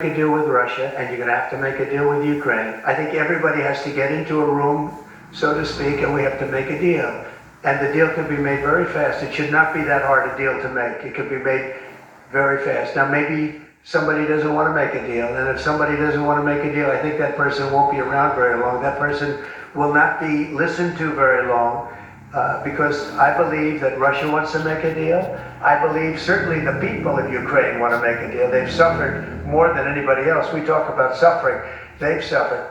a deal with Russia, and you're going to have to make a deal with Ukraine. I think everybody has to get into a room, so to speak, and we have to make a deal. And the deal can be made very fast. It should not be that hard a deal to make. It can be made very fast. Now, maybe somebody doesn't want to make a deal, and if somebody doesn't want to make a deal, I think that person won't be around very long. That person will not be listened to very long, because I believe that Russia wants to make a deal. I believe certainly the people of Ukraine want to make a deal. They've suffered more than anybody else. We talk about suffering. They've suffered.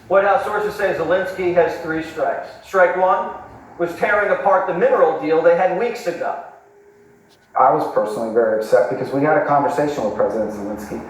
White House sources say Zelensky has 3 strikes. Strike 1 was tearing apart the mineral deal they had weeks ago. I was personally very upset because we had a conversation with President Zelensky,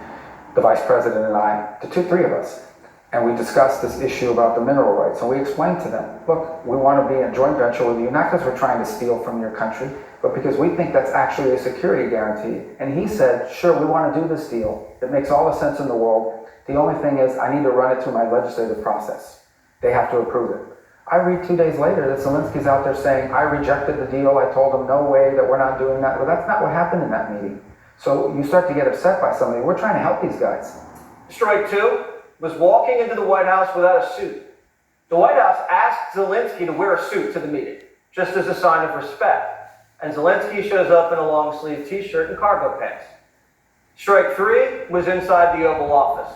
the Vice President and I, the three of us, and we discussed this issue about the mineral rights, and we explained to them, look, we want to be in a joint venture with you, not because we're trying to steal from your country, but because we think that's actually a security guarantee. And he said, sure, we want to do this deal. It makes all the sense in the world. The only thing is I need to run it through my legislative process. They have to approve it. I read 2 days later that Zelensky's out there saying, I rejected the deal. I told him, no way, that we're not doing that. Well, that's not what happened in that meeting. So you start to get upset by somebody. We're trying to help these guys. Strike 2 was walking into the White House without a suit. The White House asked Zelensky to wear a suit to the meeting, just as a sign of respect. And Zelensky shows up in a long-sleeve t-shirt and cargo pants. Strike 3 was inside the Oval Office.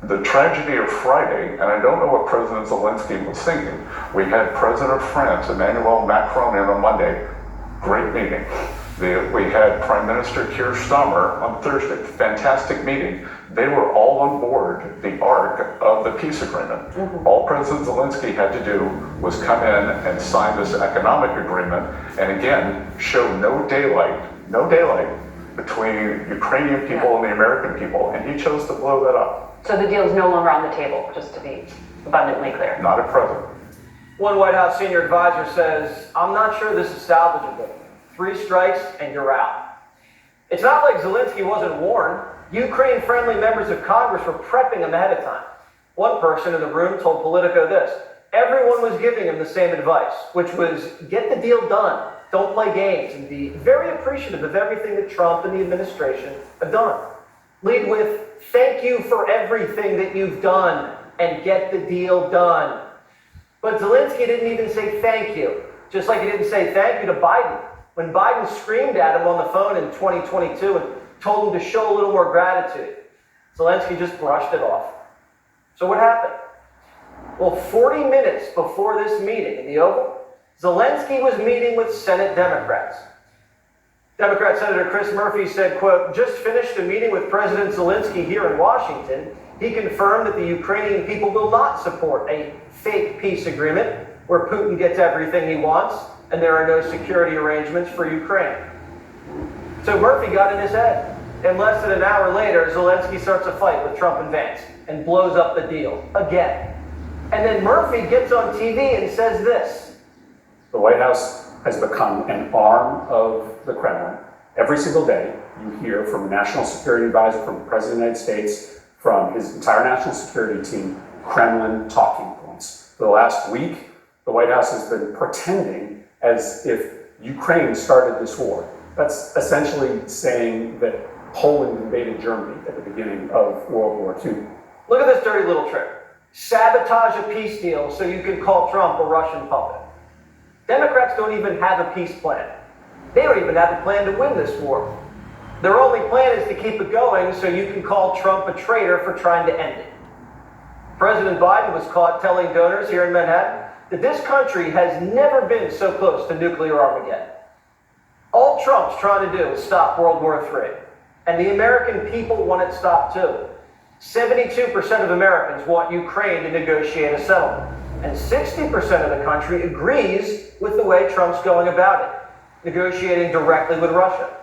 The tragedy of Friday, and I don't know what President Zelensky was thinking. We had President of France, Emmanuel Macron, in on Monday. Great meeting. We had Prime Minister Keir Starmer on Thursday. Fantastic meeting. They were all on board the arc of the peace agreement. All President Zelensky had to do was come in and sign this economic agreement, and again, show no daylight between Ukrainian people and the American people, and he chose to blow that up. So the deal is no longer on the table, just to be abundantly clear. Not at present. One White House senior advisor says, I'm not sure this is salvageable. 3 strikes and you're out. It's not like Zelensky wasn't warned. Ukraine-friendly members of Congress were prepping him ahead of time. One person in the room told Politico this: everyone was giving him the same advice, which was get the deal done, don't play games, and be very appreciative of everything that Trump and the administration have done. Lead with thank you for everything that you've done and get the deal done. But Zelensky didn't even say thank you, just like he didn't say thank you to Biden. When Biden screamed at him on the phone in 2022 and told him to show a little more gratitude, Zelensky just brushed it off. So what happened? Well, 40 minutes before this meeting in the Oval, Zelensky was meeting with Senate Democrats. Democrat Senator Chris Murphy said, quote, just finished a meeting with President Zelensky here in Washington. He confirmed that the Ukrainian people will not support a fake peace agreement where Putin gets everything he wants and there are no security arrangements for Ukraine. So Murphy got in his head. And less than an hour later, Zelensky starts a fight with Trump and Vance and blows up the deal again. And then Murphy gets on TV and says this: the White House has become an arm of the Kremlin. Every single day, you hear from a national security advisor, from the President of the United States, from his entire national security team, Kremlin talking points. For the last week, the White House has been pretending as if Ukraine started this war. That's essentially saying that Poland invaded Germany at the beginning of World War II. Look at this dirty little trick. Sabotage a peace deal so you can call Trump a Russian puppet. Democrats don't even have a peace plan. They don't even have a plan to win this war. Their only plan is to keep it going so you can call Trump a traitor for trying to end it. President Biden was caught telling donors here in Manhattan that this country has never been so close to nuclear Armageddon. All Trump's trying to do is stop World War III. And the American people want it stopped too. 72% of Americans want Ukraine to negotiate a settlement. And 60% of the country agrees with the way Trump's going about it, negotiating directly with Russia.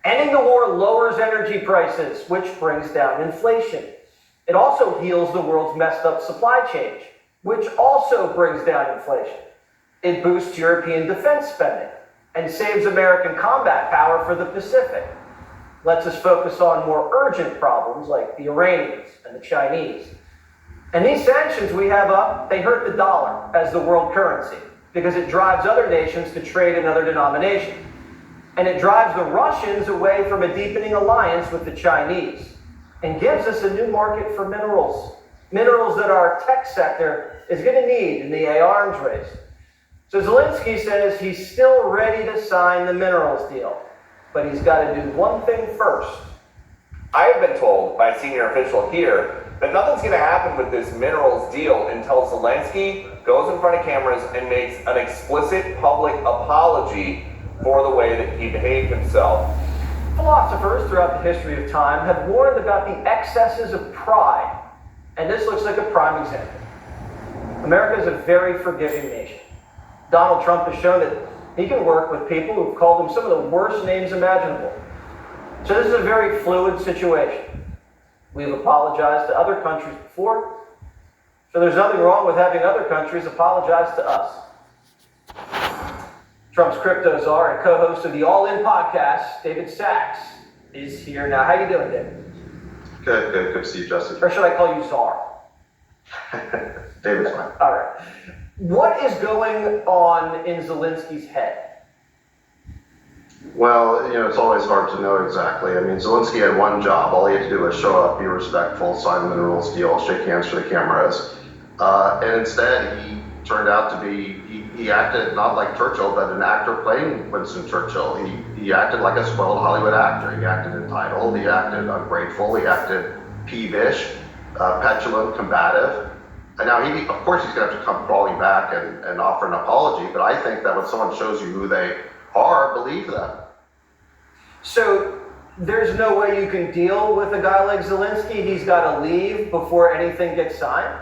Ending the war lowers energy prices, which brings down inflation. It also heals the world's messed up supply chain, which also brings down inflation. It boosts European defense spending and saves American combat power for the Pacific. Lets us focus on more urgent problems like the Iranians and the Chinese. And these sanctions we have up, they hurt the dollar as the world currency because it drives other nations to trade in other denominations. And it drives the Russians away from a deepening alliance with the Chinese. and gives us a new market for minerals. Minerals that our tech sector is going to need in the AI arms race. So Zelensky says he's still ready to sign the minerals deal, but he's got to do one thing first. I have been told by a senior official here that nothing's going to happen with this minerals deal until Zelensky goes in front of cameras and makes an explicit public apology for the way that he behaved himself. Philosophers throughout the history of time have warned about the excesses of pride, and this looks like a prime example. America is a very forgiving nation. Donald Trump has shown that he can work with people who've called him some of the worst names imaginable. So this is a very fluid situation. We've apologized to other countries before, so there's nothing wrong with having other countries apologize to us. Trump's crypto czar and co-host of the All In podcast, David Sachs, is here now. How you doing, David? Good to see you, Jesse. Or should I call you czar? David's fine. All right. What is going on in Zelensky's head? Well, it's always hard to know exactly. I mean, Zelensky had one job. All he had to do was show up, be respectful, sign the minerals deal, shake hands for the cameras. And instead, he turned out to be, he acted not like Churchill, but an actor playing Winston Churchill. He acted like a spoiled Hollywood actor. He acted entitled, he acted ungrateful, he acted peevish, petulant, combative. And now, of course, he's going to have to come crawling back and offer an apology, but I think that when someone shows you who they are, believe them. So there's no way you can deal with a guy like Zelensky? He's got to leave before anything gets signed?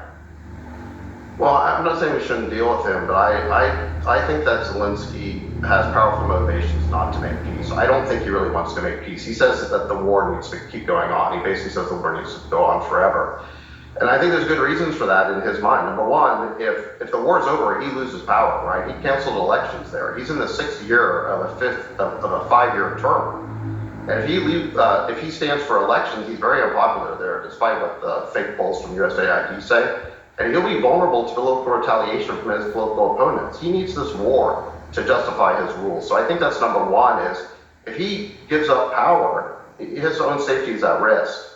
Well, I'm not saying we shouldn't deal with him, but I think that Zelensky has powerful motivations not to make peace. I don't think he really wants to make peace. He says that the war needs to keep going on. He basically says the war needs to go on forever. And I think there's good reasons for that in his mind. Number one, if the war is over, he loses power, right? He canceled elections there. He's in the 6th year of a 5-year term. And if he stands for elections, he's very unpopular there, despite what the fake polls from USAID say. And he'll be vulnerable to political retaliation from his political opponents. He needs this war to justify his rule. So I think that's number one, is if he gives up power, his own safety is at risk.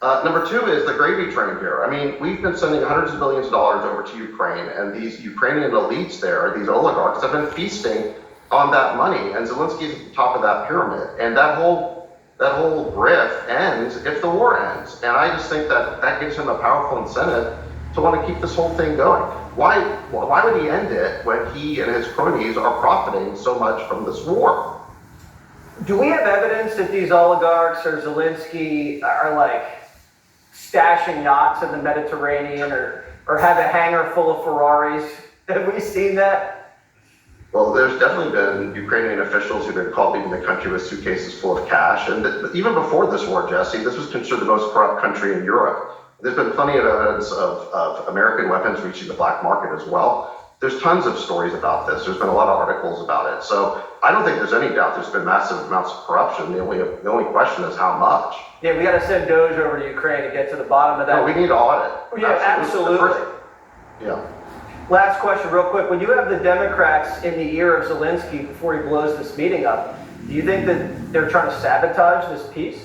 Number two is the gravy train here. I mean, we've been sending hundreds of billions of dollars over to Ukraine, and these Ukrainian elites there, these oligarchs, have been feasting on that money, and Zelensky is at the top of that pyramid. And that whole grift ends if the war ends. And I just think that gives him a powerful incentive to want to keep this whole thing going. Why would he end it when he and his cronies are profiting so much from this war? Do we have evidence that these oligarchs or Zelensky are like stashing yachts in the Mediterranean or have a hangar full of Ferraris? Have we seen that? Well, there's definitely been Ukrainian officials who've been called leaving the country with suitcases full of cash. And even before this war, Jesse, this was considered the most corrupt country in Europe. There's been plenty of evidence of American weapons reaching the black market as well. There's tons of stories about this. There's been a lot of articles about it. So I don't think there's any doubt there's been massive amounts of corruption. The only question is how much. Yeah, we got to send Doge over to Ukraine to get to the bottom of that. No, we need to audit. Yeah, absolutely. Yeah. Last question real quick. When you have the Democrats in the ear of Zelensky before he blows this meeting up, do you think that they're trying to sabotage this peace?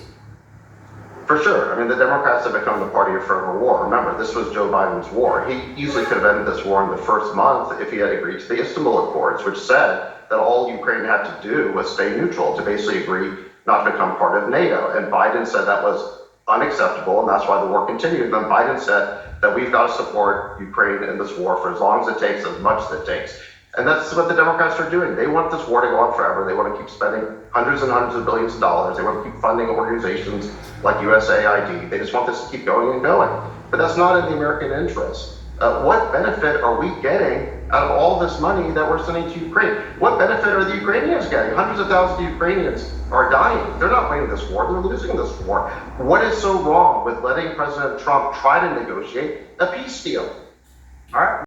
For sure. I mean, the Democrats have become the party of forever war. Remember, this was Joe Biden's war. He easily could have ended this war in the first month if he had agreed to the Istanbul Accords, which said that all Ukraine had to do was stay neutral, to basically agree not to become part of NATO. And Biden said that was unacceptable, and that's why the war continued. And then Biden said that we've got to support Ukraine in this war for as long as it takes, as much as it takes. And that's what the Democrats are doing. They want this war to go on forever. They want to keep spending hundreds and hundreds of billions of dollars. They want to keep funding organizations like USAID. They just want this to keep going and going. But that's not in the American interest. What benefit are we getting out of all this money that we're sending to Ukraine? What benefit are the Ukrainians getting? Hundreds of thousands of Ukrainians are dying. They're not winning this war. They're losing this war. What is so wrong with letting President Trump try to negotiate a peace deal? All right.